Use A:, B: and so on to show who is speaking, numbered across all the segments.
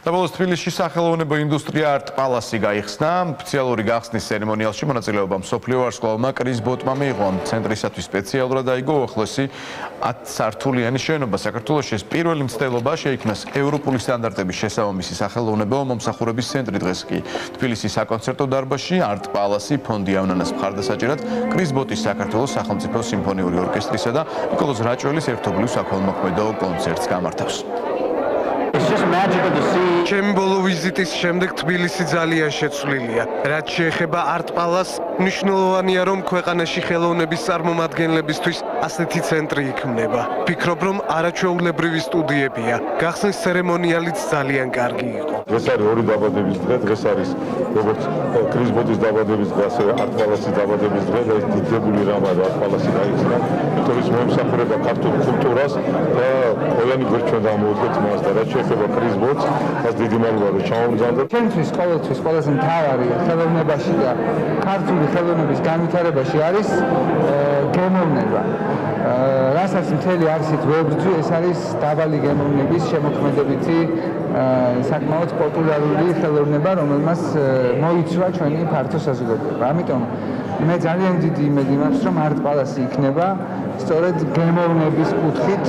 A: და ბოლოს თბილისში სახელოვნებო ინდუსტრია Art Palace გაიხსნა. ოფიციალური გახსნის ცერემონიალში მონაწილეობა მსოფლიო ვარსკვლავმა კრის ბოტმა მიიღო. ცენტრისათვის სპეციალურად აიგო უახლოესი 10 სართულიანი შენობა. საქართველოში ეს პირველი მცდელობა შეიქმნას ევროპული სტანდარტების შესაბამისი სახელოვნებო მომსახურების ცენტრი. დღეს კი თბილისის საკონცერტო დარბაზში Art Palace ფონდი ავნანას მხარდასაჭერად კრის ბოტის საქართველოს სახელმწიფო სიმფონიური ორკესტრისა და ნიკოლოზ რაჭველის ერთობლივ საქველმოქმედო კონცერტს გამართავს.
B: ჩემი ბოლო ვიზიტის შემდეგ თბილისი ძალიან შეცვლილია. რაც შეეხება Art Palace, მნიშვნელოვანია რომ ქვეყანაში ხელოვნების წარმომადგენლებისთვის ასეთი ცენტრი იქმნება. ვფიქრობ რომ არაჩვეულებრივი სტუდიებია. გახსნის ცერემონიალიც ძალიან კარგი იყო.
C: დღეს არის ორი დაბადების დღე, დღეს არის როგორც კრის ბოტის დაბადების დღე, ასევე Art Palace-ის დაბადების დღე და ეს დიდებული რამაა Art Palace გაიხსნა. იმიტომ ის მოემსახურება ქართულ კულტურას და ყველანი გვერდჩვენ დამოუდგეთ მას და რაც შეეხება კრის ბოტს, მას დიდი მადლობა რომ ჩამოვგზავნეთ.
D: ჩვენთვის ყოველთვის ყველაზე მთავარი ხელოვნებაში და ქართული ხელოვნების განვითარებაში არის გემოვნება. რასაც მთელი არსით ვებრძვი, ეს არის დაბალი გემოვნების შემოქმედებითი საკმაოდ პოპულარული ხელოვნება, რომელმაც მოიცვა ჩვენი ფართო საზოგადოება. ამიტომ მე ძალიან დიდი იმედი მაქვს, რომ Art Palace იქნება სწორედ გემოვნების კუთხით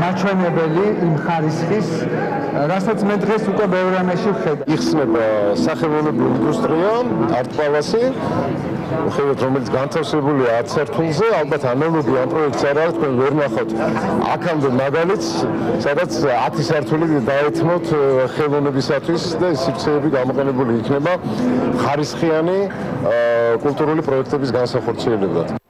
D: მაჩვენებელი იმ ხარისხის, რასაც მე დღეს უკვე ბევრ რამეში ვხედავ.
C: იხსნება სახელოვნებო ინდუსტრია Art Palace, ხედავთ რომელიც განთავსებულია 10 სართულზე, ალბათ ანალოგი ამ პროექტს არ არის, თქვენ ვერ ნახავთ აქამდე მაგალითს, სადაც 10 სართული დაეთმოთ ხელოვნებისათვის და ეს სივრცეები გამოყენებული იქნება ხარისხიანი კულტურული პროექტების განსახორციელებლად.